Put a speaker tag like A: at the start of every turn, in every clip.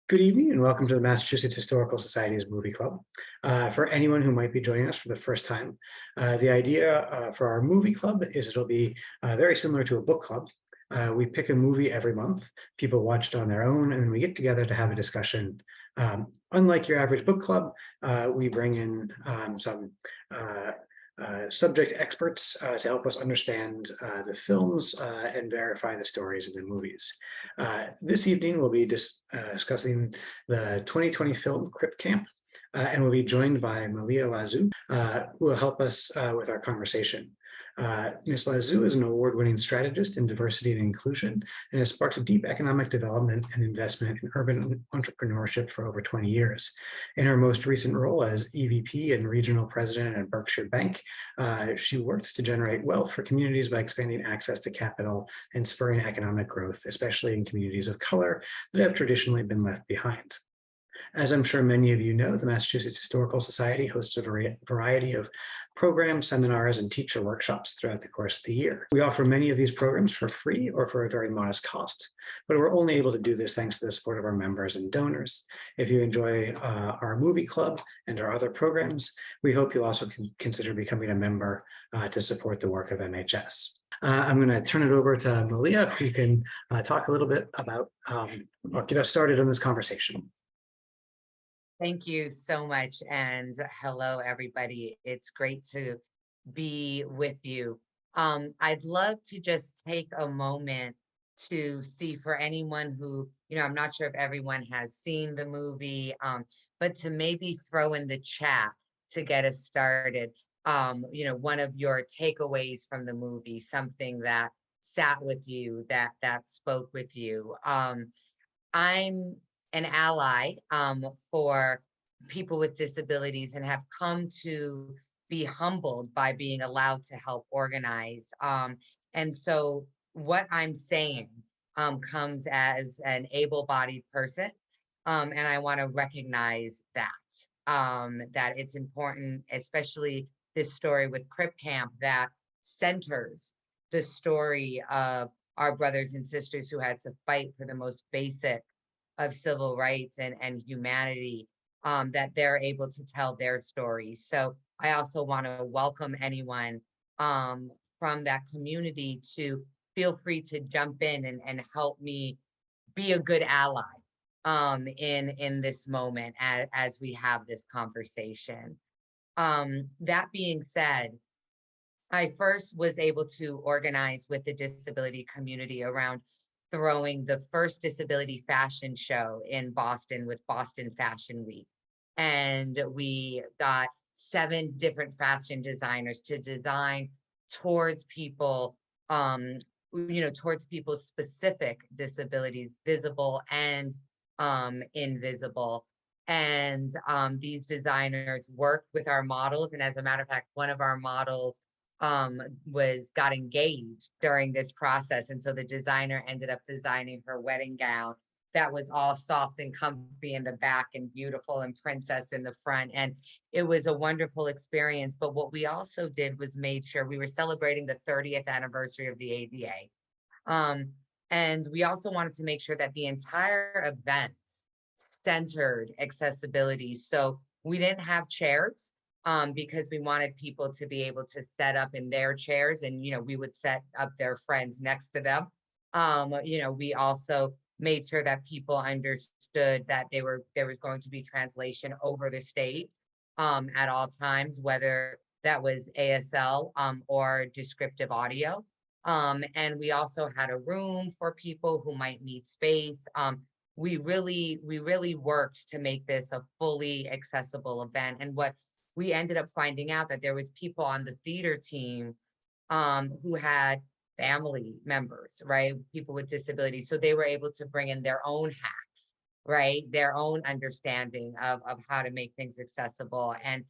A: Good evening and welcome to the Massachusetts Historical Society's Movie Club. For anyone who might be joining us for the first time, the idea for our movie club is it'll be very similar to a book club. We pick a movie every month, people watch it on their own, and then we get together to have a discussion. Unlike your average book club, we bring in some subject experts to help us understand the films and verify the stories in the movies. This evening, we'll be discussing the 2020 film Crip Camp, and we'll be joined by Malia Lazu, who will help us with our conversation. Ms. Lazu is an award-winning strategist in diversity and inclusion and has sparked a deep economic development and investment in urban entrepreneurship for over 20 years. In her most recent role as EVP and regional president at Berkshire Bank, she worked to generate wealth for communities by expanding access to capital and spurring economic growth, especially in communities of color that have traditionally been left behind. As I'm sure many of you know, the Massachusetts Historical Society hosts a variety of programs, seminars, and teacher workshops throughout the course of the year. We offer many of these programs for free or for a very modest cost, but we're only able to do this thanks to the support of our members and donors. If you enjoy our movie club and our other programs, we hope you'll also consider becoming a member to support the work of MHS. I'm going to turn it over to Malia, who can talk a little bit about or get us started on this conversation.
B: Thank you so much. And hello, everybody. It's great to be with you. I'd love to just take a moment to see for anyone who, I'm not sure if everyone has seen the movie, but to maybe throw in the chat to get us started, one of your takeaways from the movie, something that sat with you, that spoke with you. I'm an ally for people with disabilities and have come to be humbled by being allowed to help organize. And so what I'm saying comes as an able-bodied person, and I want to recognize that it's important, especially this story with Crip Camp that centers the story of our brothers and sisters who had to fight for the most basic of civil rights and humanity, that they're able to tell their stories. So I also want to welcome anyone from that community to feel free to jump in and help me be a good ally in this moment as we have this conversation. That being said, I first was able to organize with the disability community around throwing the first disability fashion show in Boston with Boston Fashion Week. And we got 7 different fashion designers to design towards people, towards people's specific disabilities, visible and invisible. And these designers worked with our models. And as a matter of fact, one of our models got engaged during this process. And so the designer ended up designing her wedding gown that was all soft and comfy in the back and beautiful and princess in the front. And it was a wonderful experience. But what we also did was made sure we were celebrating the 30th anniversary of the ADA. And we also wanted to make sure that the entire event centered accessibility. So we didn't have chairs. Because we wanted people to be able to set up in their chairs and, we would set up their friends next to them. We also made sure that people understood that there was going to be translation over the stage at all times, whether that was ASL or descriptive audio. And we also had a room for people who might need space. We really worked to make this a fully accessible event. And what we ended up finding out that there was people on the theater team who had family members, right? People with disabilities. So they were able to bring in their own hacks, right? Their own understanding of how to make things accessible. And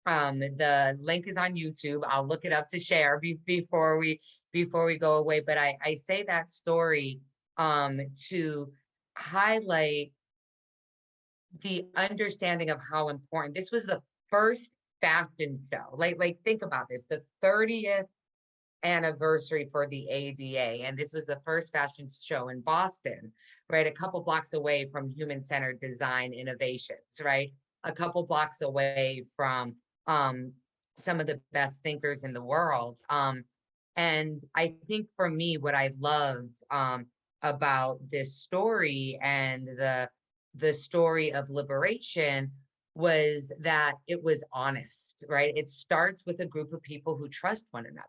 B: the link is on YouTube. I'll look it up to share before we go away. But I say that story to highlight the understanding of how important this was. The first fashion show, like think about this, the 30th anniversary for the ADA. And this was the first fashion show in Boston, right? A couple blocks away from human-centered design innovations, right? A couple blocks away from some of the best thinkers in the world. And I think for me, what I loved about this story and the story of liberation was that it was honest, right? It starts with a group of people who trust one another,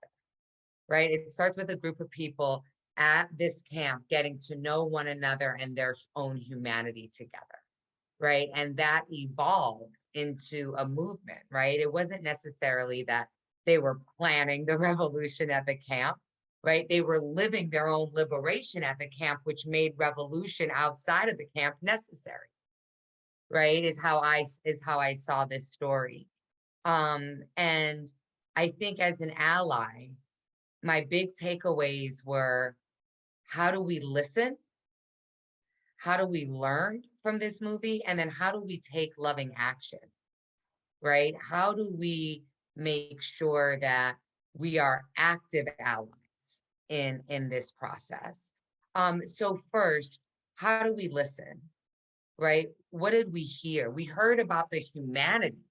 B: right? It starts with a group of people at this camp getting to know one another and their own humanity together, right? And that evolved into a movement, right? It wasn't necessarily that they were planning the revolution at the camp, right? They were living their own liberation at the camp, which made revolution outside of the camp necessary, right? Is how I saw this story. And I think as an ally, my big takeaways were, how do we listen? How do we learn from this movie? And then how do we take loving action, right? How do we make sure that we are active allies in this process? So first, how do we listen, right? What did we hear? We heard about the humanity,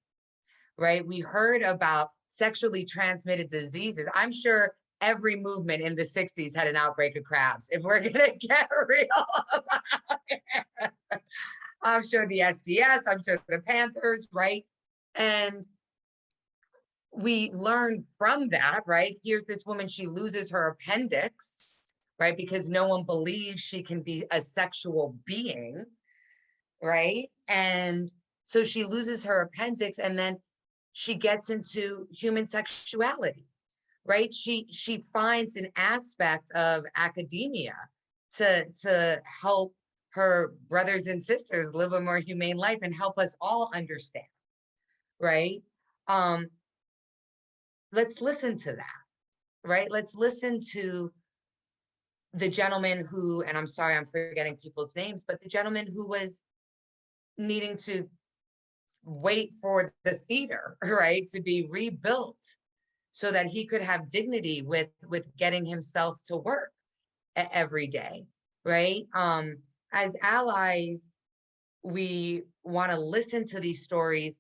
B: right? We heard about sexually transmitted diseases. I'm sure every movement in the 60s had an outbreak of crabs, if we're gonna get real about it. I'm sure the SDS, I'm sure the Panthers, right? And we learned from that, right? Here's this woman, she loses her appendix, right? Because no one believes she can be a sexual being, right? And so she loses her appendix, and then she gets into human sexuality, right? She finds an aspect of academia to help her brothers and sisters live a more humane life and help us all understand, right? Let's listen to that, right? Let's listen to the gentleman who, and I'm sorry, I'm forgetting people's names, but the gentleman who was needing to wait for the theater, right, to be rebuilt so that he could have dignity with getting himself to work every day, right? As allies, we want to listen to these stories,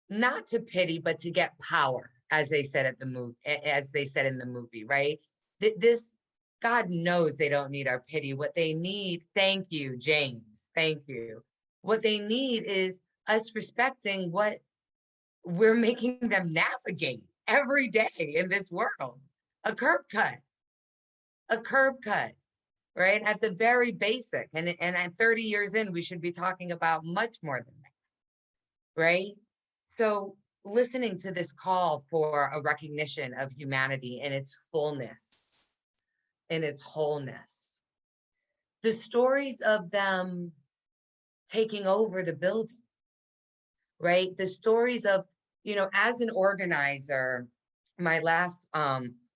B: not to pity, but to get power, as they said at the movie, as they said in the movie, right? This, God knows they don't need our pity. What they need, thank you, James, thank you. What they need is us respecting what we're making them navigate every day in this world. A curb cut, right? At the very basic. And at 30 years in, we should be talking about much more than that, right? So listening to this call for a recognition of humanity in its fullness, in its wholeness. The stories of them taking over the building, right? The stories of, you know, as an organizer, my last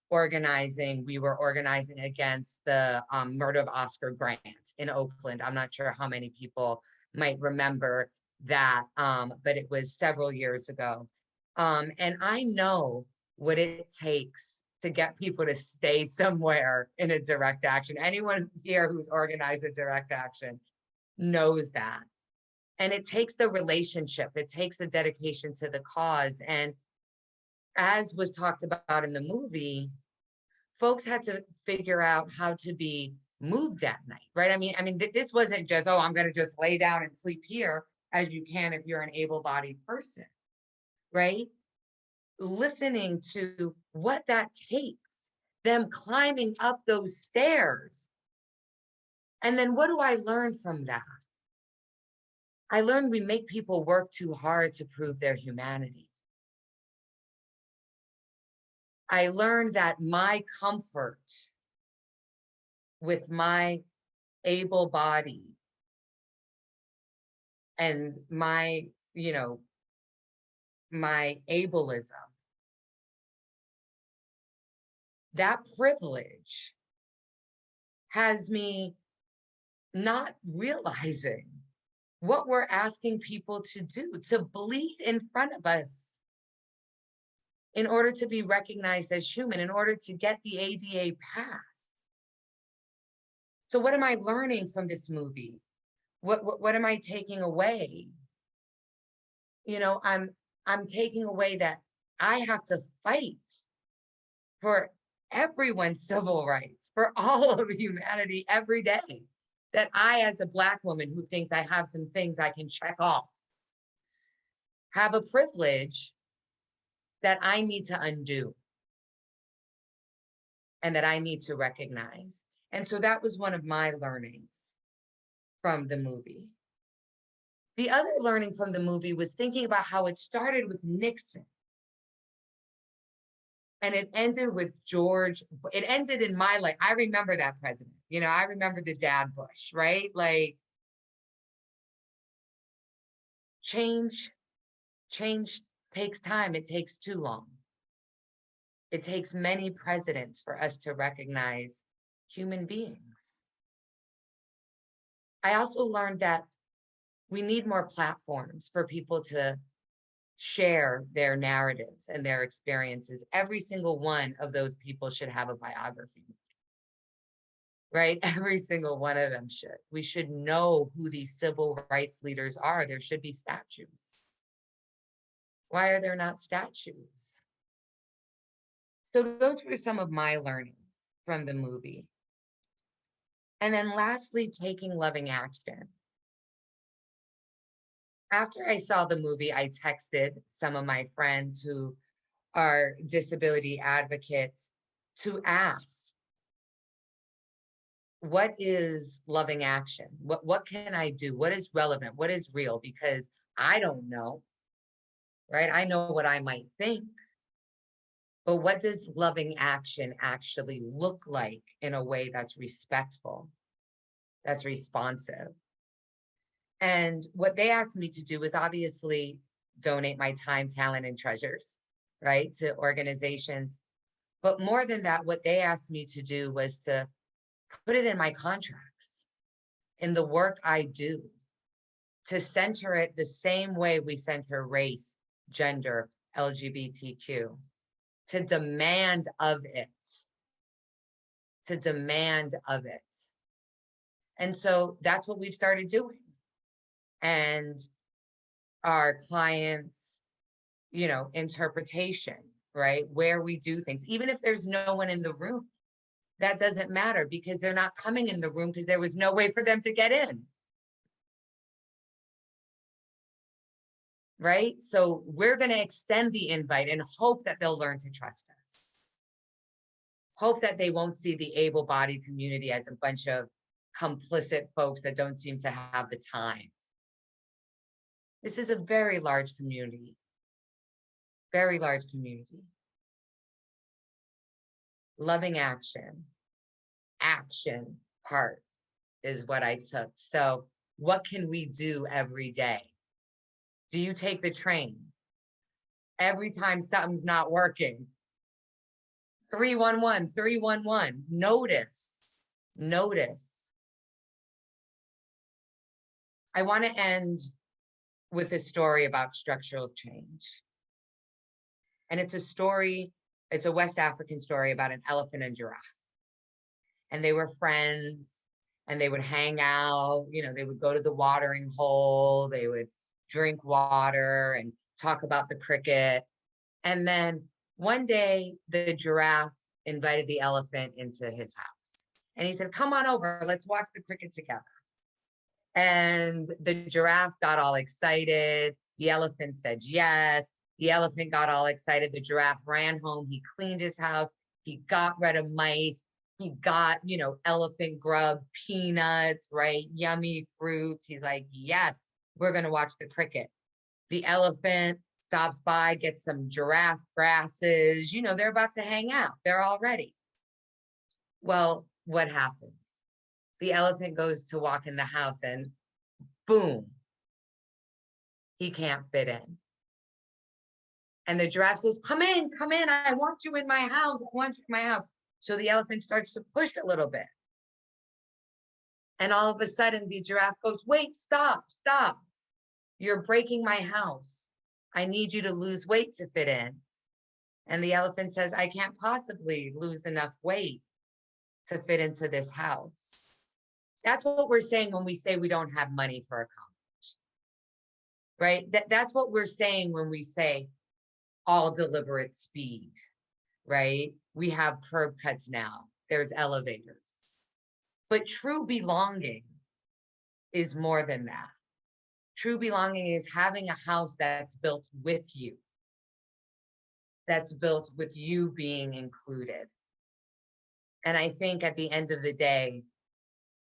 B: organizing, we were organizing against the murder of Oscar Grant in Oakland. I'm not sure how many people might remember that, but it was several years ago. And I know what it takes to get people to stay somewhere in a direct action. Anyone here who's organized a direct action knows that. And it takes the relationship, it takes the dedication to the cause. And as was talked about in the movie, folks had to figure out how to be moved at night, right? I mean, this wasn't just, oh, I'm going to just lay down and sleep here, as you can if you're an able-bodied person, right? Listening to what that takes, them climbing up those stairs. And then what do I learn from that? I learned we make people work too hard to prove their humanity. I learned that my comfort with my able body and my, you know, my ableism, that privilege has me not realizing what we're asking people to do, to bleed in front of us in order to be recognized as human, in order to get the ADA passed. So what am I learning from this movie? What am I taking away? You know, I'm taking away that I have to fight for everyone's civil rights, for all of humanity every day. That I, as a Black woman who thinks I have some things I can check off, have a privilege that I need to undo and that I need to recognize. And so that was one of my learnings from the movie. The other learning from the movie was thinking about how it started with Nixon and it ended with George. It ended in my life. I remember that president. You know, I remember the dad Bush, right? Like, change takes time. It takes too long. It takes many presidents for us to recognize human beings. I also learned that we need more platforms for people to share their narratives and their experiences. Every single one of those people should have a biography, right? Every single one of them should. We should know who these civil rights leaders are. There should be statues. Why are there not statues? So those were some of my learning from the movie. And then lastly, taking loving action. After I saw the movie, I texted some of my friends who are disability advocates to ask, what is loving action? What can I do? What is relevant? What is real? Because I don't know, right? I know what I might think, but what does loving action actually look like in a way that's respectful, that's responsive? And what they asked me to do was obviously donate my time, talent, and treasures, right, to organizations. But more than that, what they asked me to do was to put it in my contracts, in the work I do, to center it the same way we center race, gender, LGBTQ, to demand of it, to demand of it. And so that's what we've started doing. And our clients, you know, interpretation, right? Where we do things, even if there's no one in the room, that doesn't matter because they're not coming in the room because there was no way for them to get in. Right? So we're going to extend the invite and hope that they'll learn to trust us. Hope that they won't see the able-bodied community as a bunch of complicit folks that don't seem to have the time. This is a very large community, very large community. Loving action part is what I took. So what can we do every day? Do you take the train? Every time something's not working, 311, 311, notice. I want to end with a story about structural change. And it's a story, it's a West African story about an elephant and giraffe. And they were friends and they would hang out, you know, they would go to the watering hole, they would drink water and talk about the cricket. And then one day the giraffe invited the elephant into his house. And he said, come on over, let's watch the cricket together. And the giraffe got all excited. The elephant said yes. The elephant got all excited. The giraffe ran home. He cleaned his house. He got rid of mice. He got, you know, elephant grub, peanuts, right? Yummy fruits. He's like, yes, we're going to watch the cricket. The elephant stops by, gets some giraffe grasses. You know, they're about to hang out. They're all ready. Well, what happens? The elephant goes to walk in the house and boom, he can't fit in. And the giraffe says, come in, I want you in my house, I want you in my house. So the elephant starts to push a little bit. And all of a sudden the giraffe goes, wait, stop. You're breaking my house. I need you to lose weight to fit in. And the elephant says, I can't possibly lose enough weight to fit into this house. That's what we're saying when we say we don't have money for a college, right? That's what we're saying when we say all deliberate speed, right? We have curb cuts now. There's elevators. But true belonging is more than that. True belonging is having a house that's built with you, that's built with you being included. And I think at the end of the day,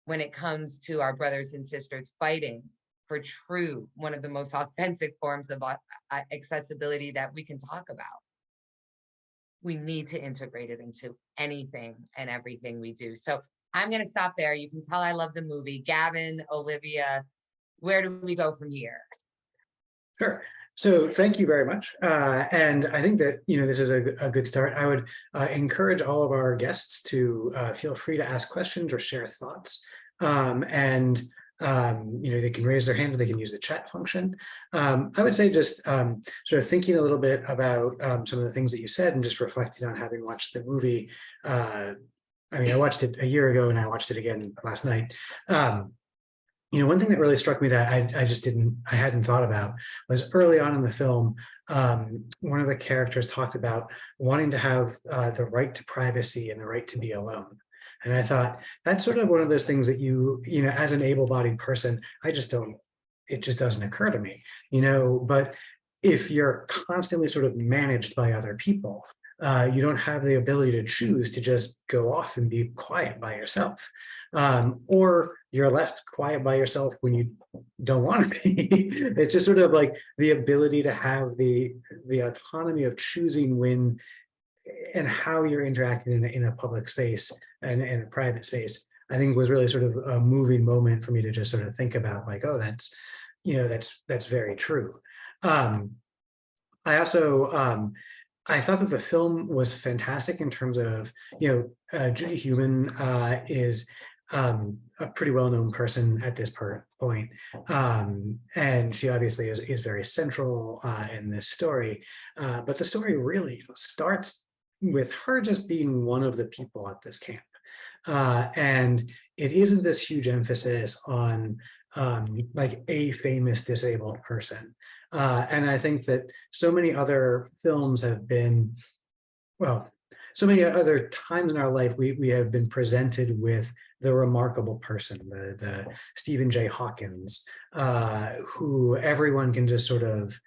B: when it comes to our brothers and sisters fighting for true, one of the most authentic forms of accessibility that we can talk about, we need to integrate it into anything and everything we do. So I'm going to stop there. You can tell I love the movie. Gavin, Olivia, where do we go from here?
A: Sure. So thank you very much. And I think that, this is a good start. I would encourage all of our guests to feel free to ask questions or share thoughts. They can raise their hand or they can use the chat function. I would say just sort of thinking a little bit about some of the things that you said and just reflecting on having watched the movie. I watched it a year ago and I watched it again last night. One thing that really struck me that I hadn't thought about was early on in the film, one of the characters talked about wanting to have the right to privacy and the right to be alone. And I thought that's sort of one of those things that as an able-bodied person, it just doesn't occur to me, but if you're constantly sort of managed by other people, you don't have the ability to choose to just go off and be quiet by yourself. Or you're left quiet by yourself when you don't want to be. It's just sort of like the ability to have the autonomy of choosing when and how you're interacting in a public space and in a private space, I think was really sort of a moving moment for me to just sort of think about like, oh, that's very true. I also, I thought that the film was fantastic in terms of, Judith Heumann is a pretty well-known person at this point. And she obviously is very central in this story. But the story really starts with her just being one of the people at this camp. And it isn't this huge emphasis on like a famous disabled person. And I think that so many other films have been, so many other times in our life, we have been presented with the remarkable person, the Stephen J. Hawkins, who everyone can just sort of,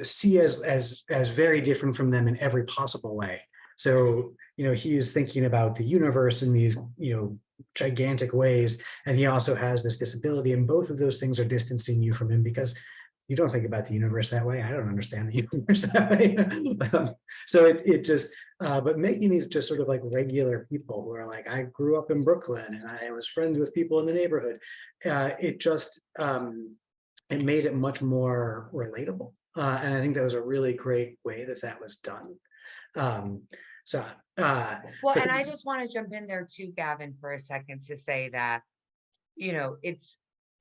A: see as very different from them in every possible way. So, he's thinking about the universe in these, gigantic ways, and he also has this disability, and both of those things are distancing you from him because you don't think about the universe that way. I don't understand the universe that way. So it just, but making these just sort of like regular people who are like, I grew up in Brooklyn and I was friends with people in the neighborhood. It just, it made it much more relatable. And I think that was a really great way that was done. Well,
B: and I just want to jump in there too, Gavin, for a second to say that,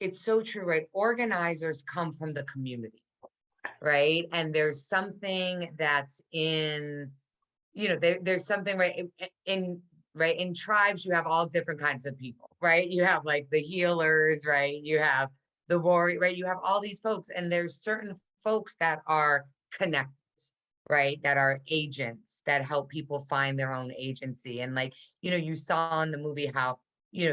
B: it's so true, right? Organizers come from the community, right? And there's something that's in, there's something in tribes, you have all different kinds of people, right? You have like the healers, right? You have the warrior, right? You have all these folks, and there's certain folks that are connectors, right? That are agents that help people find their own agency. And like, you saw in the movie how,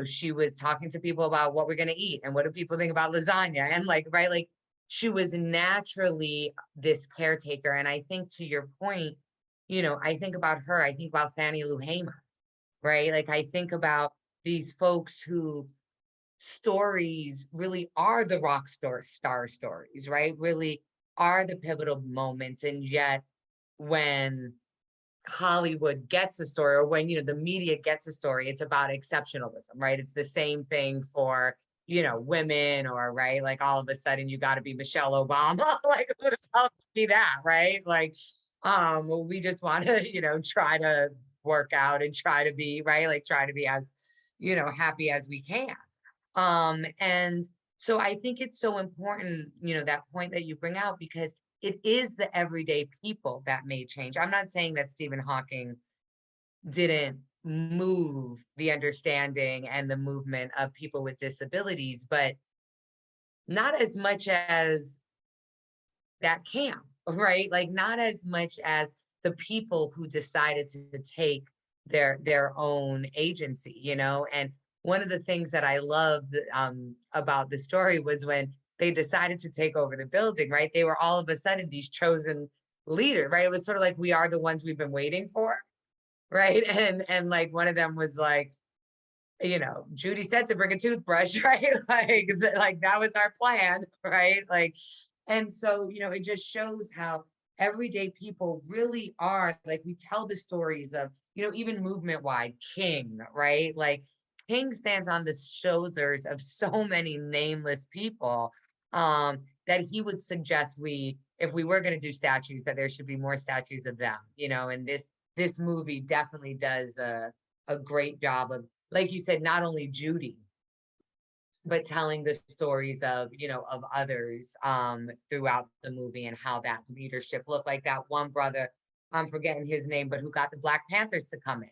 B: she was talking to people about what we're going to eat and what do people think about lasagna, and like, right, like she was naturally this caretaker. And I think to your point, I think about her, I think about Fannie Lou Hamer, right? Like I think about these folks who stories really are the rock star stories, right? Really are the pivotal moments. And yet when Hollywood gets a story, or when, the media gets a story, it's about exceptionalism, right? It's the same thing for, women, or, right? Like all of a sudden you got to be Michelle Obama. Like who the hell to be that, right? Like, we just want to, try to work out and try to be, right? Like try to be as, happy as we can. And so I think it's so important, that point that you bring out, because it is the everyday people that made change. I'm not saying that Stephen Hawking didn't move the understanding and the movement of people with disabilities, but not as much as that camp, right? Like not as much as the people who decided to take their own agency, you know? And one of the things that I loved about the story was when they decided to take over the building, right? They were all of a sudden these chosen leaders, right? It was sort of like, we are the ones we've been waiting for, right? And like one of them was like, you know, Judy said to bring a toothbrush, right? Like that was our plan, right? Like, and so, you know, it just shows how everyday people really are, like, we tell the stories of, you know, even movement wide, King, right? Like King stands on the shoulders of so many nameless people, that he would suggest if we were going to do statues, that there should be more statues of them, you know, and this movie definitely does a great job of, like you said, not only Judy, but telling the stories of, you know, of others throughout the movie and how that leadership looked. Like that one brother, I'm forgetting his name, but who got the Black Panthers to come in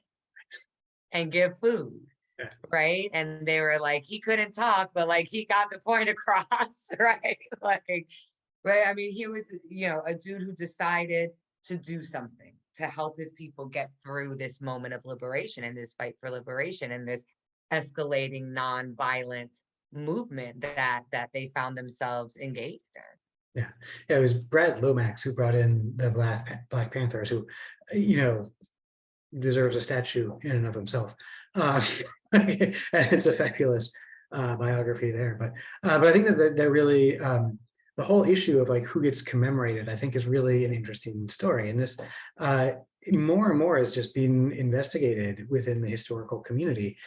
B: and give food,
A: Yeah.
B: right? And they were like, he couldn't talk, but like he got the point across, right? Like, right? I mean, he was, you know, a dude who decided to do something to help his people get through this moment of liberation and this fight for liberation and this escalating nonviolent movement that they found themselves engaged in.
A: Yeah, yeah, it was Brad Lomax who brought in the Black Panthers, who, you know, deserves a statue in and of himself. And it's a fabulous biography there. But I think that really the whole issue of like who gets commemorated, I think, is really an interesting story. And this more and more is just being investigated within the historical community.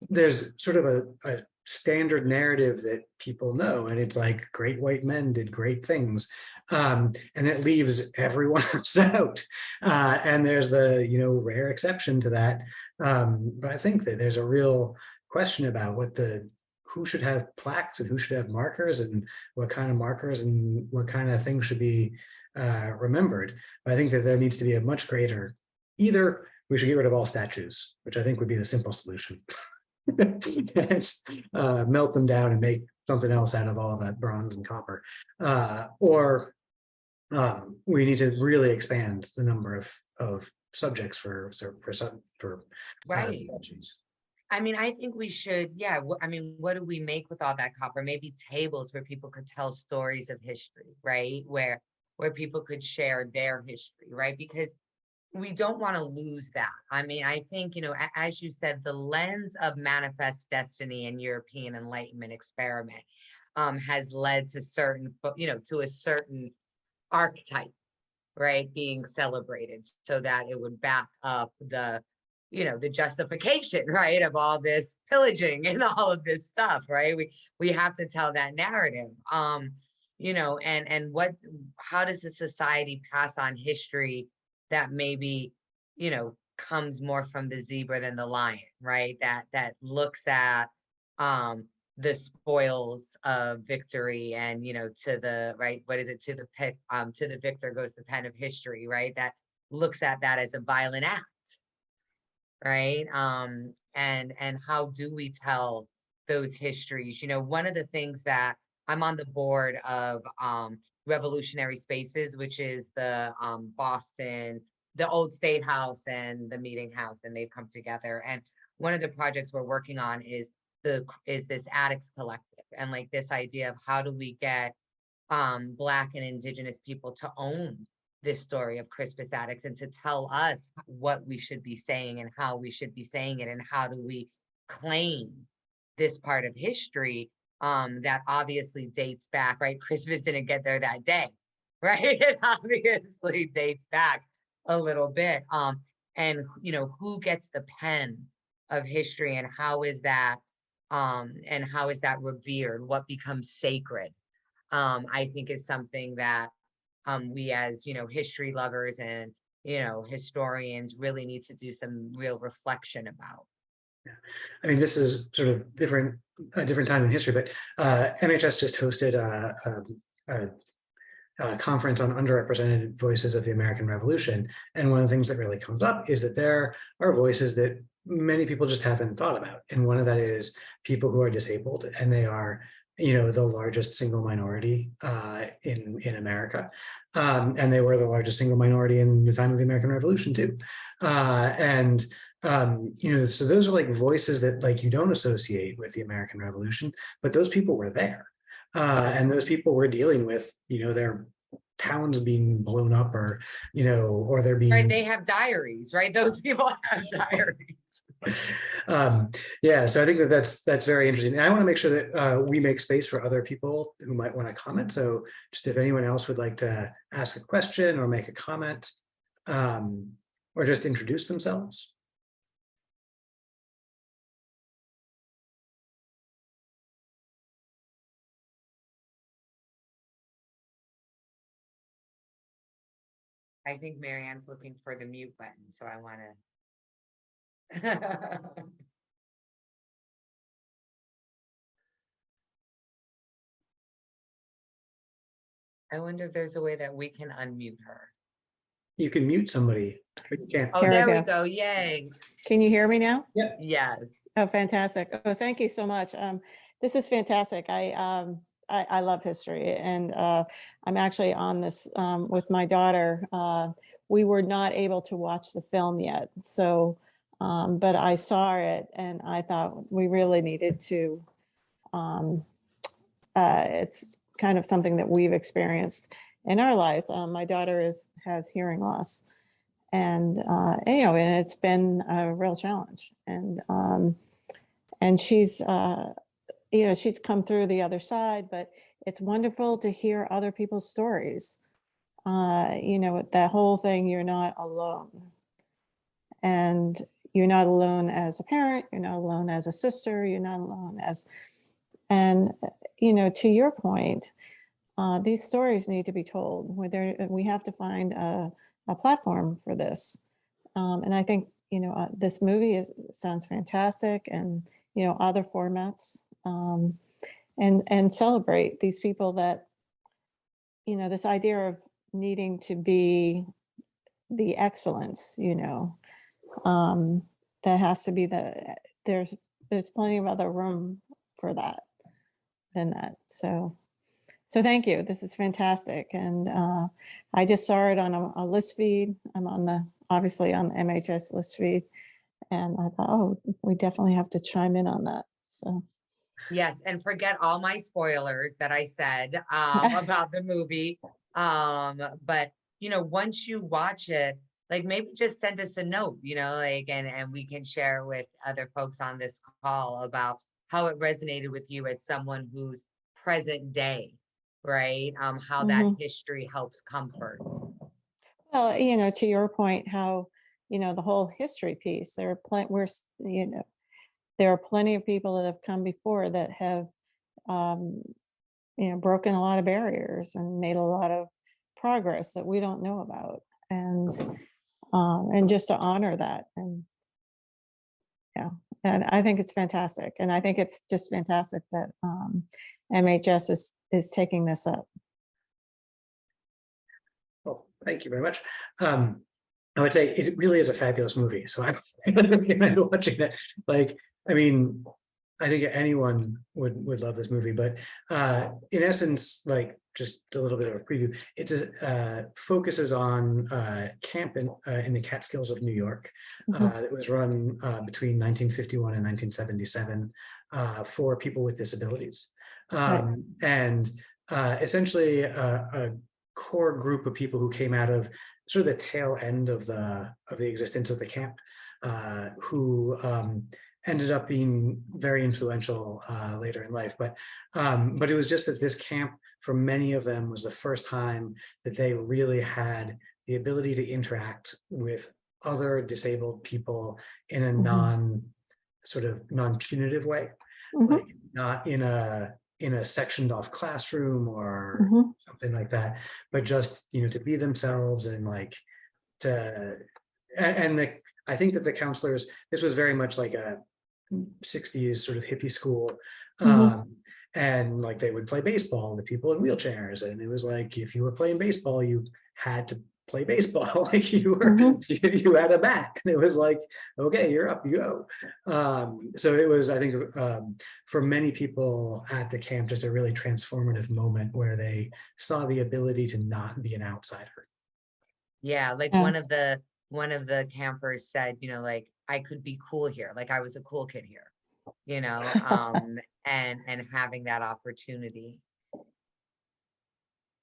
A: There's sort of a standard narrative that people know, and it's like great white men did great things, and it leaves everyone else out. And there's the, you know, rare exception to that. But I think that there's a real question about who should have plaques and who should have markers, and what kind of markers and what kind of things should be remembered. But I think that there needs to be a much greater, either we should get rid of all statues, which I think would be the simple solution. And, melt them down and make something else out of all that bronze and copper, or we need to really expand the number of subjects for
B: Right.
A: statues.
B: I mean, I think we should, yeah. I mean, what do we make with all that copper? Maybe tables where people could tell stories of history, right? Where people could share their history, right? Because we don't want to lose that. I mean, I think, you know, as you said, the lens of manifest destiny and European Enlightenment experiment has led to certain, you know, to a certain archetype, right, being celebrated so that it would back up the, you know, the justification, right, of all this pillaging and all of this stuff, right? We have to tell that narrative. You know, and how does a society pass on history that maybe, you know, comes more from the zebra than the lion, right? That looks at the spoils of victory, and, you know, to the right, what is it, to the victor goes the pen of history, right? That looks at that as a violent act, right? And how do we tell those histories? You know, one of the things that I'm on the board of Revolutionary Spaces, which is the Boston, the old State House and the Meeting House, and they've come together. And one of the projects we're working on is this Addicts Collective, and like this idea of how do we get Black and Indigenous people to own this story of Crispus Attucks and to tell us what we should be saying and how we should be saying it, and how do we claim this part of history that obviously dates back, right? Crispus didn't get there that day, right? It obviously dates back a little bit. And, you know, who gets the pen of history, and how is that revered? What becomes sacred? I think is something that we, as, you know, history lovers and, you know, historians, really need to do some real reflection about.
A: Yeah. I mean, this is sort of a different time in history, but MHS just hosted conference on underrepresented voices of the American Revolution. And one of the things that really comes up is that there are voices that many people just haven't thought about. And one of that is people who are disabled, and they are, the largest single minority in America. And they were the largest single minority in the time of the American Revolution too. So those are like voices that like you don't associate with the American Revolution, but those people were there. And those people were dealing with, their towns being blown up, or, or they're being.
B: Right, they have diaries, right? Those people have diaries.
A: Yeah, so I think that's very interesting. And I want to make sure that we make space for other people who might want to comment. So just if anyone else would like to ask a question or make a comment, or just introduce themselves.
B: I think Marianne's looking for the mute button, so I want to. I wonder if there's a way that we can unmute her.
A: You can mute somebody, but you can't.
B: Oh, there we go. Yay.
C: Can you hear me now?
A: Yep.
B: Yes.
C: Oh, fantastic. Oh, thank you so much. This is fantastic. I love history, and I'm actually on this with my daughter. We were not able to watch the film yet, so but I saw it and I thought we really needed to. It's kind of something that we've experienced in our lives. My daughter has hearing loss, and and it's been a real challenge, and she's she's come through the other side, but it's wonderful to hear other people's stories. That whole thing, you're not alone, and you're not alone as a parent, you're not alone as a sister, you're not alone as, and to your point, these stories need to be told. We have to find a platform for this, and I think this movie sounds fantastic, and other formats, and celebrate these people that this idea of needing to be the excellence, that has to be there's plenty of other room for that than that. So thank you. This is fantastic. And I just saw it on a list feed. I'm obviously on the MHS list feed. And I thought, oh, we definitely have to chime in on that. So.
B: Yes, and forget all my spoilers that I said about the movie. But once you watch it, like maybe just send us a note, and we can share with other folks on this call about how it resonated with you as someone who's present day, right? How that history helps comfort.
C: Well, to your point, how the whole history piece. There are plenty of people that have come before that have broken a lot of barriers and made a lot of progress that we don't know about, and just to honor that. And yeah, and I think it's fantastic, and I think it's just fantastic that MHS is taking this up.
A: Well, thank you very much. I would say it really is a fabulous movie, so I recommend watching it. I think anyone would love this movie, but in essence, just a little bit of a preview, it focuses on camp in the Catskills of New York that was run between 1951 and 1977 for people with disabilities. And essentially a core group of people who came out of sort of the tail end of the existence of the camp, who ended up being very influential later in life. But it was just that this camp, for many of them, was the first time that they really had the ability to interact with other disabled people in a non-punitive way, like not in a sectioned off classroom or something like that, but just to be themselves and I think that the counselors, this was very much like a 60s sort of hippie school, and like they would play baseball with people in wheelchairs, and it was like if you were playing baseball, you had to play baseball like you were you had a bat, and it was like, okay, you're up, you go. So it was, I think, for many people at the camp, just a really transformative moment where they saw the ability to not be an outsider.
B: Yeah, like
C: Yeah.
B: one of the campers said, you know, like I could be cool here, like I was a cool kid here, you know, and having that opportunity.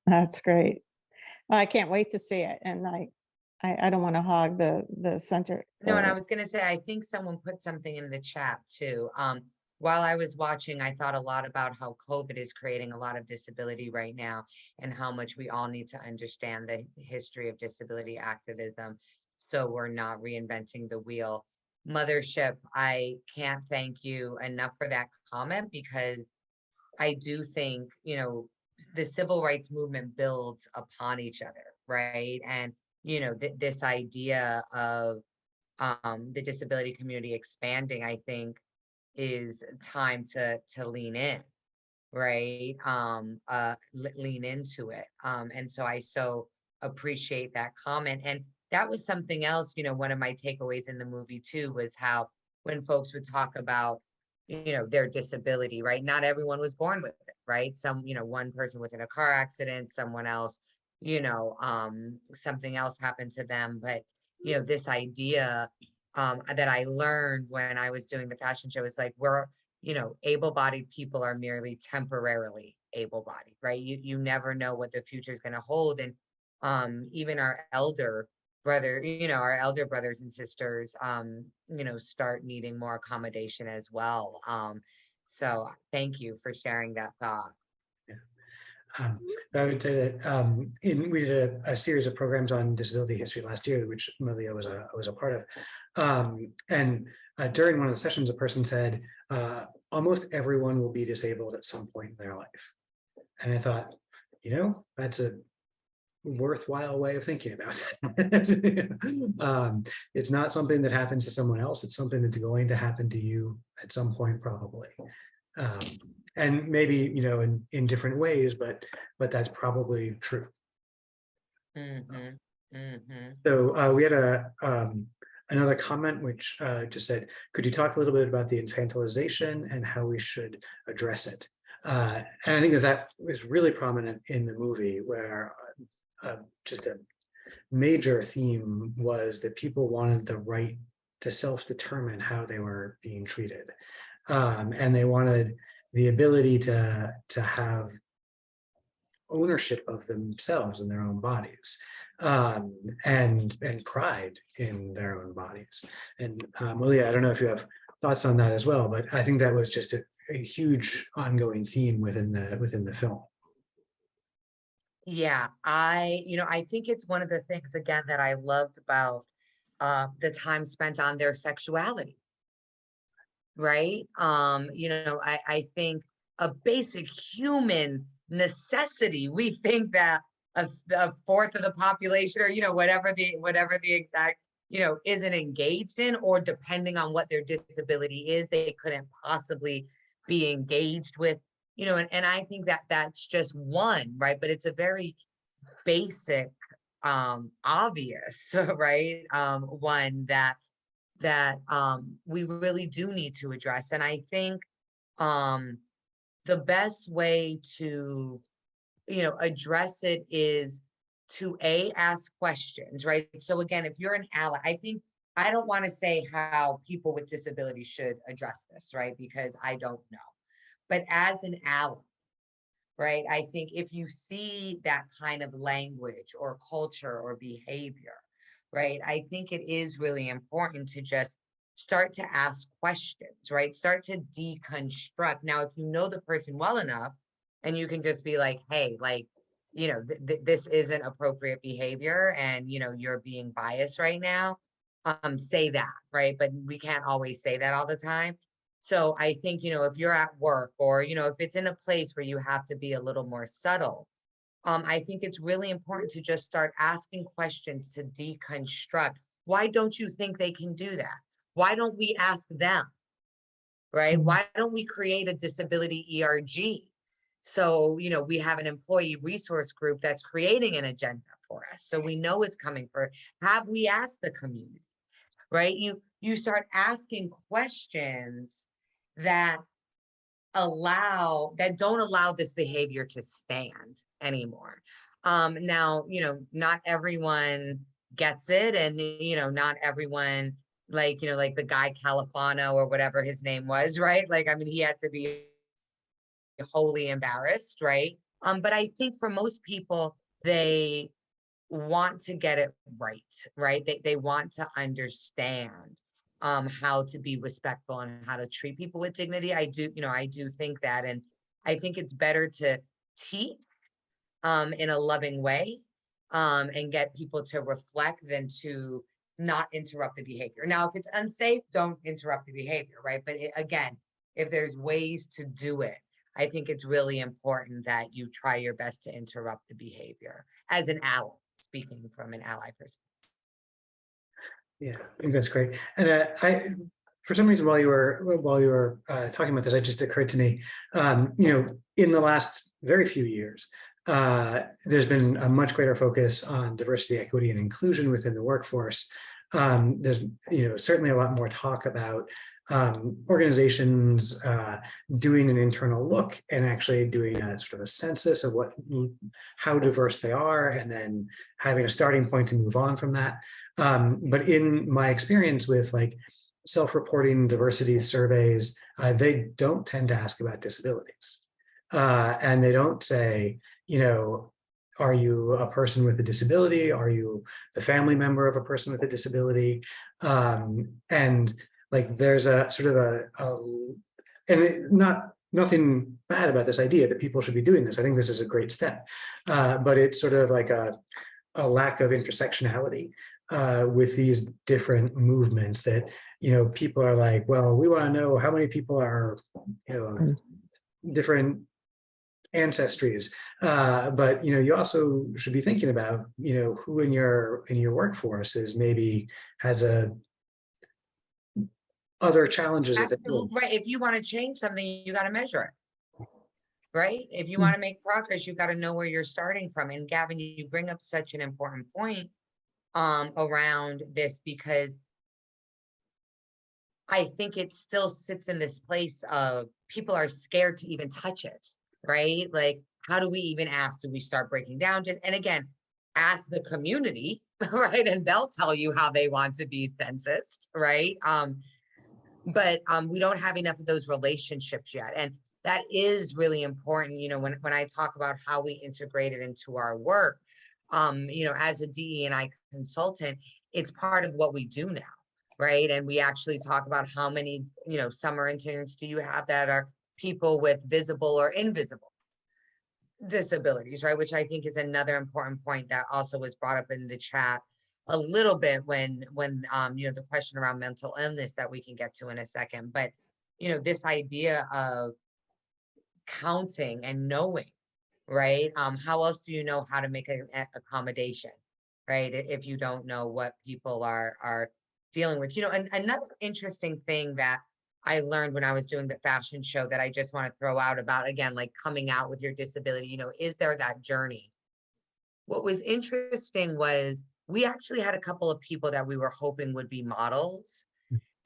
C: That's great. I can't wait to see it, and I don't want to hog the center.
B: No, and I was gonna say, I think someone put something in the chat too. While I was watching, I thought a lot about how COVID is creating a lot of disability right now, and how much we all need to understand the history of disability activism, so we're not reinventing the wheel. Mothership, I can't thank you enough for that comment, because I do think, you know, the civil rights movement builds upon each other, right? And, you know, this idea of the disability community expanding, I think, is time to lean in, right? Lean into it. And so I so appreciate that comment. And that was something else, you know, one of my takeaways in the movie too, was how when folks would talk about, you know, their disability, right? Not everyone was born with it, right? Some, you know, one person was in a car accident, someone else, you know, something else happened to them. But, you know, this idea that I learned when I was doing the fashion show is like, we're, you know, able-bodied people are merely temporarily able-bodied, right? You never know what the future is going to hold. And even our elder brother, you know, our elder brothers and sisters, you know, start needing more accommodation as well. So thank you for sharing that thought.
A: I would say that we did a series of programs on disability history last year, which Malia was a part of. And during one of the sessions, a person said, almost everyone will be disabled at some point in their life. And I thought, you know, that's a worthwhile way of thinking about it. It's not something that happens to someone else. It's something that's going to happen to you at some point, probably. And maybe, you know, in different ways, but that's probably true. So we had another comment which just said, could you talk a little bit about the infantilization and how we should address it? And I think that was really prominent in the movie, where just a major theme was that people wanted the right to self-determine how they were being treated. And they wanted the ability to have ownership of themselves and their own bodies, and pride in their own bodies. And Malia, I don't know if you have thoughts on that as well, but I think that was just a huge ongoing theme within the film.
B: Yeah, you know, I think it's one of the things, again, that I loved about the time spent on their sexuality, right? You know, I think a basic human necessity, we think that a fourth of the population, or, you know, whatever the exact, you know, isn't engaged in, or depending on what their disability is, they couldn't possibly be engaged with, you know, and I think that that's just one, right? But it's a very basic, obvious, right? One that we really do need to address. And I think the best way to, you know, address it is to ask questions, right? So again, if you're an ally, I don't want to say how people with disabilities should address this, right? Because I don't know. But as an ally, right, I think if you see that kind of language or culture or behavior, right, I think it is really important to just start to ask questions, right? Start to deconstruct. Now, if you know the person well enough, and you can just be like, hey, like, you know, this isn't appropriate behavior, and, you know, you're being biased right now, say that, right? But we can't always say that all the time. So I think, you know, if you're at work, or, you know, if it's in a place where you have to be a little more subtle, I think it's really important to just start asking questions to deconstruct. Why don't you think they can do that? Why don't we ask them? right? Why don't we create a disability ERG? So, you know, we have an employee resource group that's creating an agenda for us. So we know it's coming for, have we asked the community, right? You start asking questions that don't allow this behavior to stand anymore. Now, you know, not everyone gets it, and you know, not everyone, like, you know, like the guy Califano or whatever his name was, right? Like, I mean, he had to be wholly embarrassed, right? But I think for most people, they want to get it right? They want to understand how to be respectful and how to treat people with dignity. I do think that, and I think it's better to teach in a loving way and get people to reflect than to not interrupt the behavior. Now, if it's unsafe, don't interrupt the behavior, right? But again, if there's ways to do it, I think it's really important that you try your best to interrupt the behavior as an ally, speaking from an ally perspective.
A: Yeah, I think that's great. And for some reason, while you were talking about this, it just occurred to me, you know, in the last very few years, there's been a much greater focus on diversity, equity, and inclusion within the workforce. There's, you know, certainly a lot more talk about organizations doing an internal look and actually doing a sort of a census of how diverse they are, and then having a starting point to move on from that. But in my experience with like self-reporting diversity surveys, they don't tend to ask about disabilities. And they don't say, you know, are you a person with a disability? Are you the family member of a person with a disability? And like there's a sort of nothing bad about this idea that people should be doing this. I think this is a great step, but it's sort of like a lack of intersectionality with these different movements that, you know, people are like, well, we want to know how many people are, you know, different ancestries, but you know, you also should be thinking about, you know, who in your workforce is maybe has other challenges.
B: Absolutely, right. If you want to change something, you got to measure it, right? If you want to make progress, you've got to know where you're starting from. And Gavin, you bring up such an important point around this, because I think it still sits in this place of people are scared to even touch it, right? Like, how do we even ask? Do we start breaking down? And again, ask the community, right? And they'll tell you how they want to be censused, right? But we don't have enough of those relationships yet. And that is really important. You know, when I talk about how we integrate it into our work, you know, as a DE&I consultant, it's part of what we do now, right? And we actually talk about how many, you know, summer interns do you have that are people with visible or invisible disabilities, right? Which I think is another important point that also was brought up in the chat a little bit when you know, the question around mental illness that we can get to in a second. But, you know, this idea of counting and knowing, right? How else do you know how to make an accommodation, right? If you don't know what people are dealing with. You know, and another interesting thing that I learned when I was doing the fashion show that I just want to throw out about, again, like coming out with your disability, you know, is there that journey? What was interesting was we actually had a couple of people that we were hoping would be models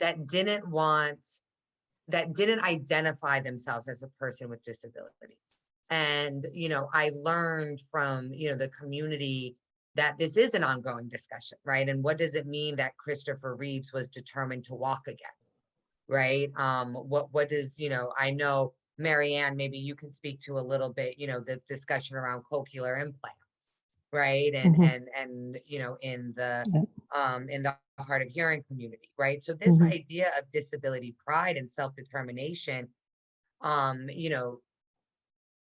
B: that didn't identify themselves as a person with disabilities. And, you know, I learned from, you know, the community that this is an ongoing discussion, right? And what does it mean that Christopher Reeves was determined to walk again, right? What does, you know, I know, Marianne, maybe you can speak to a little bit, you know, the discussion around cochlear implants, right? And you know, in the hard of hearing community, right? So this idea of disability pride and self-determination, you know,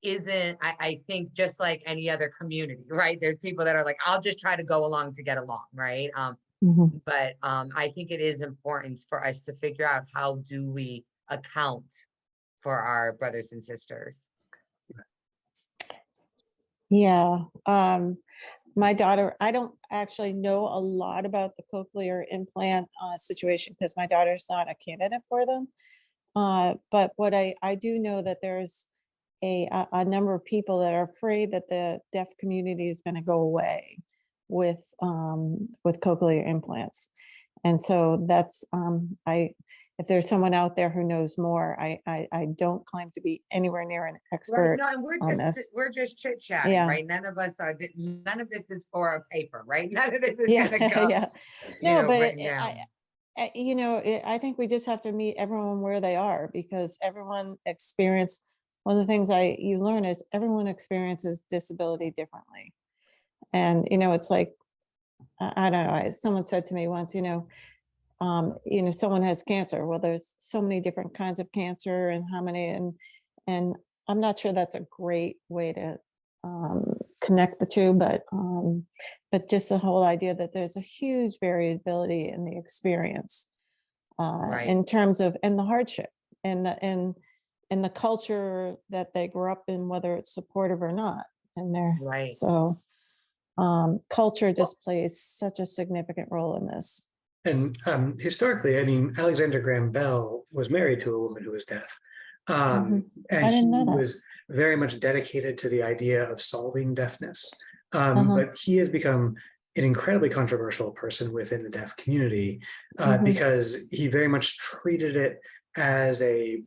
B: isn't, I think, just like any other community, right? There's people that are like, I'll just try to go along to get along, right? But I think it is important for us to figure out how do we account for our brothers and sisters.
C: Yeah. My daughter, I don't actually know a lot about the cochlear implant situation because my daughter's not a candidate for them. But what I do know that there's a number of people that are afraid that the deaf community is going to go away with cochlear implants. And so that's if there's someone out there who knows more, I don't claim to be anywhere near an expert.
B: Right. No, and we're just chit chatting,
C: Yeah.
B: right? None of us are. None of this is for a paper, right? None of this is
C: Yeah,
B: gonna go.
C: yeah.
B: You
C: No,
B: know,
C: but
B: right now.
C: I think we just have to meet everyone where they are, because everyone one of the things you learn is everyone experiences disability differently. And, it's like, I don't know, someone said to me once, someone has cancer. Well, there's so many different kinds of cancer and how many, and I'm not sure that's a great way to connect the two, but just the whole idea that there's a huge variability in the experience
B: Right.
C: in terms of, and the hardship and the culture that they grew up in, whether it's supportive or not. And
B: Right.
C: So culture just plays such a significant role in this.
A: And historically, I mean, Alexander Graham Bell was married to a woman who was deaf. And
C: I didn't know that.
A: was very much dedicated to the idea of solving deafness.
C: Uh-huh.
A: But he has become an incredibly controversial person within the deaf community because he very much treated it as I'm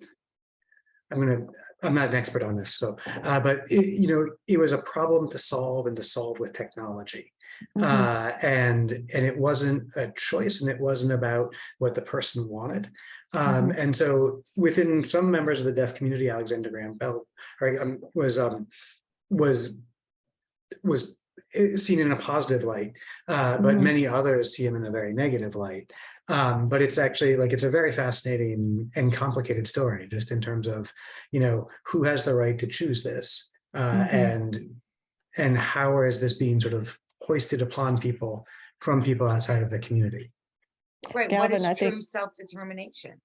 A: not an expert on this, so but it was a problem to solve, and to solve with technology. And it wasn't a choice, and it wasn't about what the person wanted. And so within some members of the deaf community, Alexander Graham Bell was seen in a positive light, but many others see him in a very negative light. But it's actually it's a very fascinating and complicated story, just in terms of, who has the right to choose this, and how is this being sort of hoisted upon people from people outside of the community.
B: Right.
C: Galvin,
B: what is true self-determination?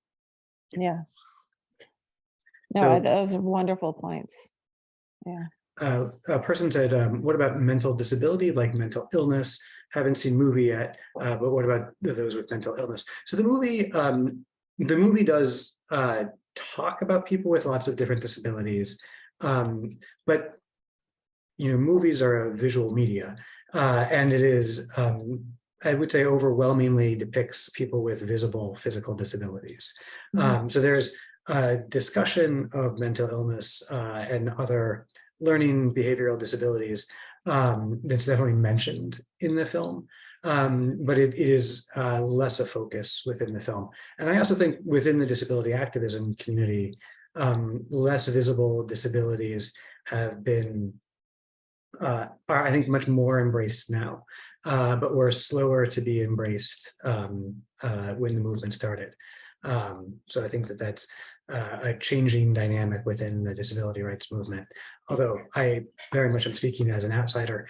C: Yeah. No, those are wonderful points. Yeah.
A: A person said, what about mental disability, like mental illness? Haven't seen movie yet, but what about those with mental illness? So the movie does talk about people with lots of different disabilities, but movies are a visual media, and it is, I would say, overwhelmingly depicts people with visible physical disabilities. So there's a discussion of mental illness and other learning behavioral disabilities that's definitely mentioned in the film, but it is less a focus within the film. And I also think within the disability activism community, less visible disabilities have been, are I think much more embraced now, but were slower to be embraced when the movement started. So I think that's a changing dynamic within the disability rights movement. Although I very much am speaking as an outsider,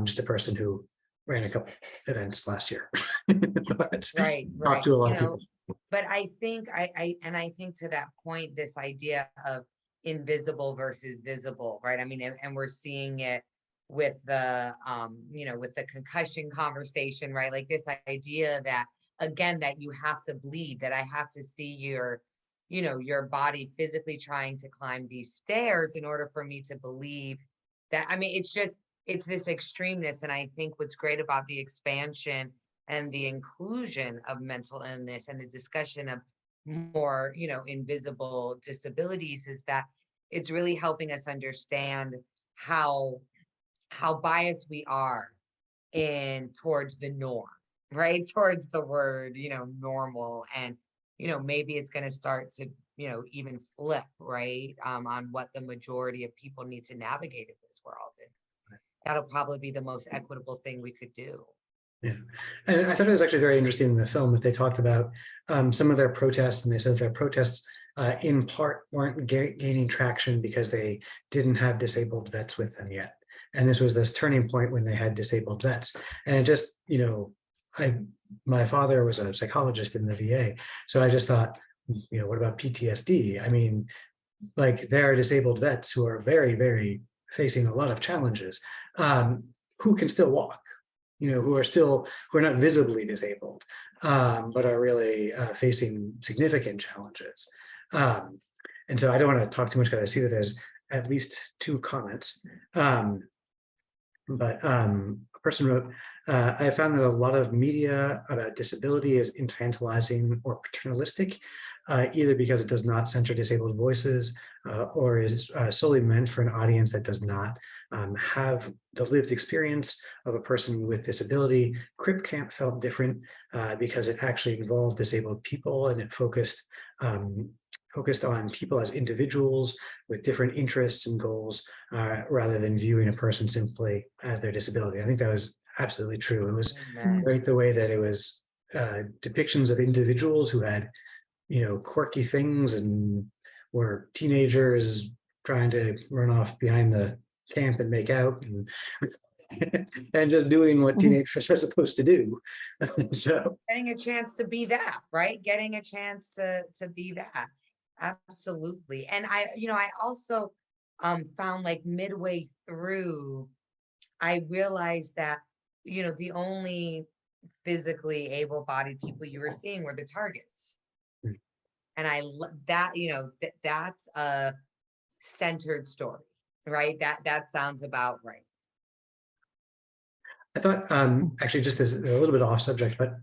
A: just a person who ran a couple events last year. But
B: right.
A: Talked to a lot of people.
B: But I think I think to that point, this idea of invisible versus visible, right? I mean, and we're seeing it with the with the concussion conversation, right? Like this idea that, again, that you have to bleed, that I have to see your body physically trying to climb these stairs in order for me to believe that. I mean, it's this extremeness. And I think what's great about the expansion and the inclusion of mental illness and the discussion of more, invisible disabilities is that it's really helping us understand how biased we are towards the norm, right? Towards the word, normal. And, maybe it's going to start to, even flip, right? On what the majority of people need to navigate in this world. And that'll probably be the most equitable thing we could do.
A: Yeah, and I thought it was actually very interesting in the film that they talked about some of their protests, and they said their protests in part weren't gaining traction because they didn't have disabled vets with them yet. And this was this turning point when they had disabled vets. And it just, my father was a psychologist in the VA. So I just thought, what about PTSD? I mean, there are disabled vets who are very, very facing a lot of challenges, who can still walk, who are not visibly disabled, but are really facing significant challenges. And so I don't want to talk too much because I see that there's at least 2 comments. But a person wrote, I found that a lot of media about disability is infantilizing or paternalistic, either because it does not center disabled voices or is solely meant for an audience that does not have the lived experience of a person with disability. Crip Camp felt different because it actually involved disabled people, and it focused on people as individuals with different interests and goals, rather than viewing a person simply as their disability. I think that was absolutely true. It was great the way that it was depictions of individuals who had, quirky things and were teenagers trying to run off behind the camp and make out and and just doing what teenagers are supposed to do. So
B: getting a chance to be that, right? Getting a chance to be that. Absolutely. And I also found like midway through, I realized that, the only physically able-bodied people you were seeing were the targets. And that, that's a centered story, right? That sounds about right.
A: I thought, actually, just as a little bit off subject, but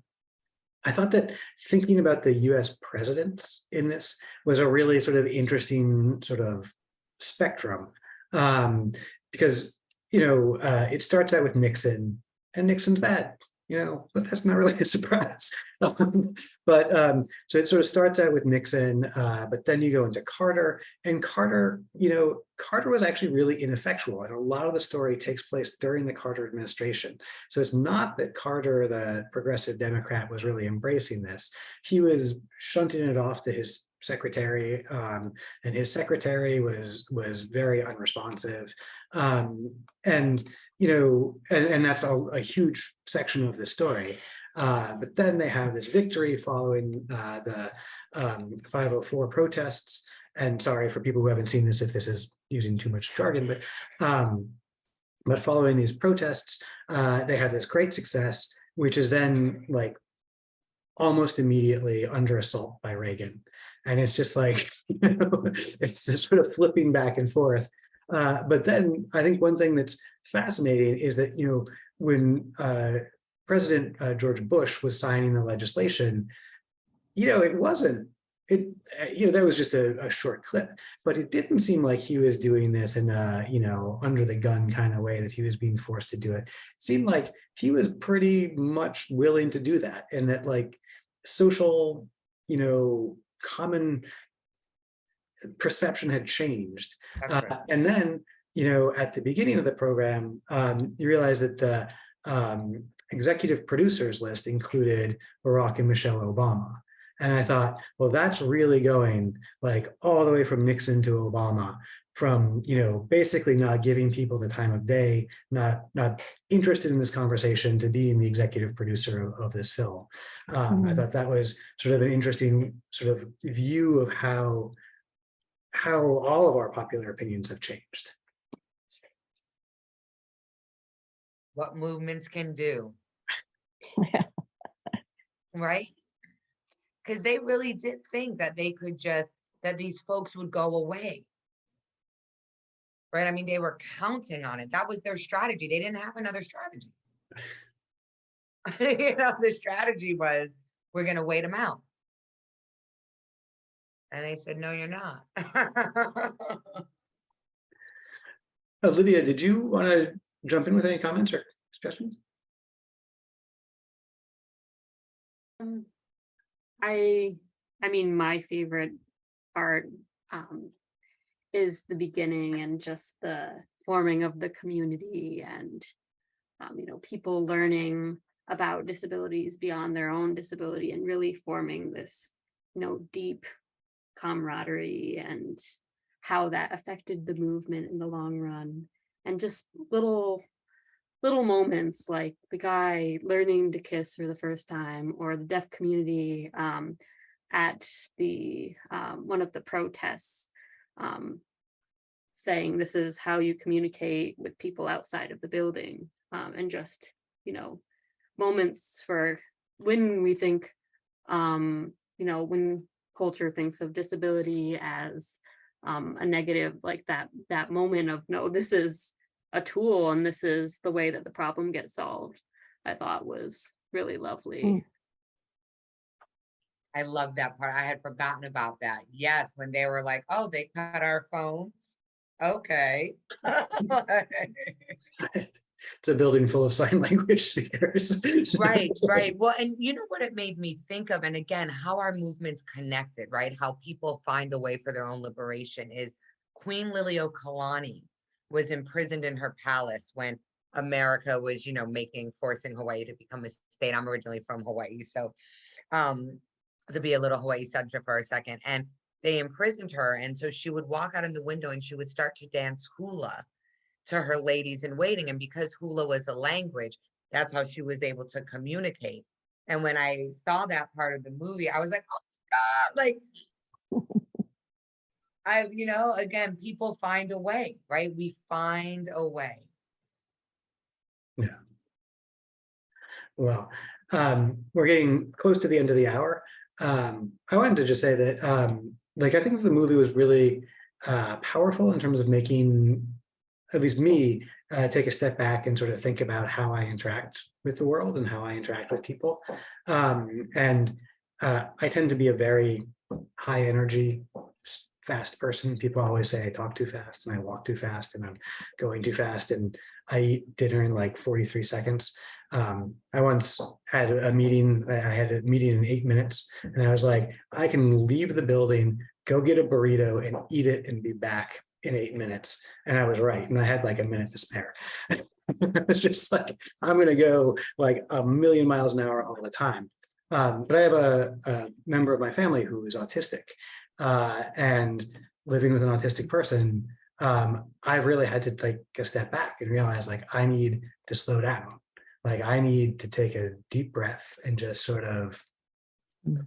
A: I thought that thinking about the US presidents in this was a really sort of interesting sort of spectrum, because, it starts out with Nixon, and Nixon's bad, but that's not really a surprise. But so it sort of starts out with Nixon, but then you go into Carter, and Carter was actually really ineffectual, and a lot of the story takes place during the Carter administration. So it's not that Carter, the progressive Democrat, was really embracing this. He was shunting it off to his secretary, and his secretary was very unresponsive, and that's a huge section of the story. But then they have this victory following the 504 protests. And sorry for people who haven't seen this if this is using too much jargon, but following these protests, they have this great success, which is then like almost immediately under assault by Reagan. And it's just like, it's just sort of flipping back and forth. But then I think one thing that's fascinating is that, when President George Bush was signing the legislation, it wasn't, that was just a short clip, but it didn't seem like he was doing this in a, under the gun kind of way, that he was being forced to do it. It seemed like he was pretty much willing to do that, and that like social, common perception had changed.
B: Right.
A: And then, at the beginning of the program, you realize that the executive producers list included Barack and Michelle Obama. And I thought, well, that's really going like all the way from Nixon to Obama, from, basically not giving people the time of day, not interested in this conversation, to being the executive producer of this film. I thought that was sort of an interesting sort of view of how all of our popular opinions have changed.
B: What movements can do. Right? Because they really did think that they could that these folks would go away. Right? I mean, they were counting on it. That was their strategy. They didn't have another strategy. The strategy was, we're going to wait them out. And they said, no, you're not.
A: Olivia, did you want to jump in with any comments or suggestions?
D: I mean, my favorite part is the beginning, and just the forming of the community, and people learning about disabilities beyond their own disability, and really forming this deep camaraderie, and how that affected the movement in the long run. And just little moments like the guy learning to kiss for the first time, or the deaf community at the one of the protests saying this is how you communicate with people outside of the building, and just moments for when we think when culture thinks of disability as a negative, like that moment of, no, this is a tool and this is the way that the problem gets solved, I thought was really lovely.
B: I love that part. I had forgotten about that. Yes, when they were like, oh, they cut our phones. Okay.
A: It's a building full of sign language speakers.
B: Right, right. Well, and you know what it made me think of, and again, how our movements connected, right? How people find a way for their own liberation is Queen Liliuokalani was imprisoned in her palace when America was, you know, forcing Hawaii to become a state. I'm originally from Hawaii, so to be a little Hawaii subject for a second. And they imprisoned her. And so she would walk out in the window and she would start to dance hula to her ladies in waiting. And because hula was a language, that's how she was able to communicate. And when I saw that part of the movie, I was like, oh, God, like, you know, again, people find a way, right? We find a way.
A: Yeah. Well, we're getting close to the end of the hour. I wanted to just say that, like, I think the movie was really powerful in terms of making, at least me, take a step back and sort of think about how I interact with the world and how I interact with people. And I tend to be a very high energy, fast person. People always say I talk too fast and I walk too fast and I'm going too fast and I eat dinner in like 43 seconds. I once had a meeting, I had a meeting in 8 minutes and I was like, I can leave the building, go get a burrito and eat it and be back in 8 minutes. And I was right. And I had like a minute to spare. It's just like, I'm going to go like a million miles an hour all the time. But I have a member of my family who is autistic, and living with an autistic person, I've really had to take a step back and realize like, I need to slow down. Like I need to take a deep breath and just sort of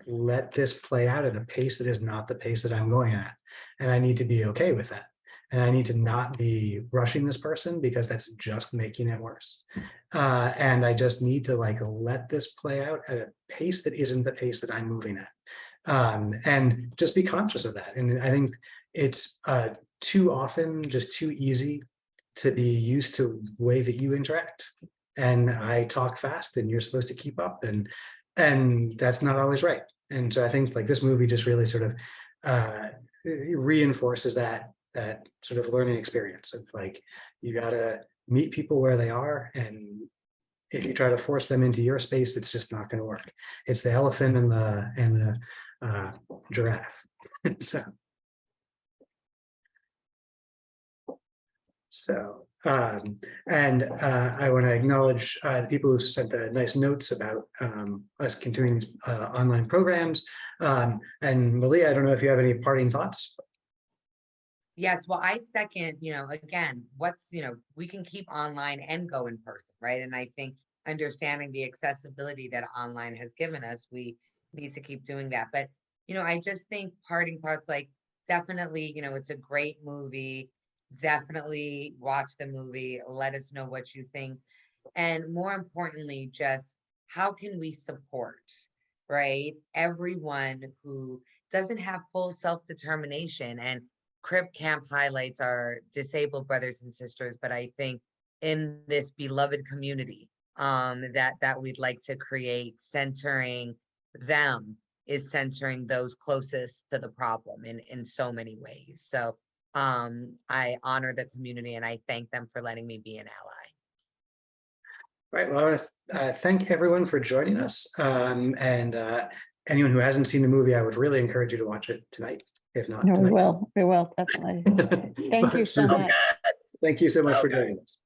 A: let this play out at a pace that is not the pace that I'm going at. And I need to be okay with that. And I need to not be rushing this person because that's just making it worse. And I just need to like let this play out at a pace that isn't the pace that I'm moving at. And just be conscious of that. And I think it's too often just too easy to be used to the way that you interact. And I talk fast and you're supposed to keep up, and that's not always right. And so I think like this movie just really sort of reinforces that sort of learning experience of like, you got to meet people where they are. And if you try to force them into your space, it's just not going to work. It's the elephant and the giraffe. I want to acknowledge the people who sent the nice notes about us continuing these online programs. And Malia, I don't know if you have any parting thoughts.
B: Yes, well, I second, you know, again, we can keep online and go in person, right? And I think understanding the accessibility that online has given us, we need to keep doing that. But, you know, I just think parting thoughts, like definitely, you know, it's a great movie. Definitely watch the movie. Let us know what you think. And more importantly, just how can we support, right? Everyone who doesn't have full self-determination. And Crip Camp highlights our disabled brothers and sisters, but I think in this beloved community that we'd like to create, centering them is centering those closest to the problem in so many ways. So I honor the community and I thank them for letting me be an ally.
A: Right. Well, I want to thank everyone for joining us. And anyone who hasn't seen the movie, I would really encourage you to watch it tonight. If not,
C: No,
A: tonight.
C: we will, definitely. Thank you so much.
A: Thank you so much for joining us.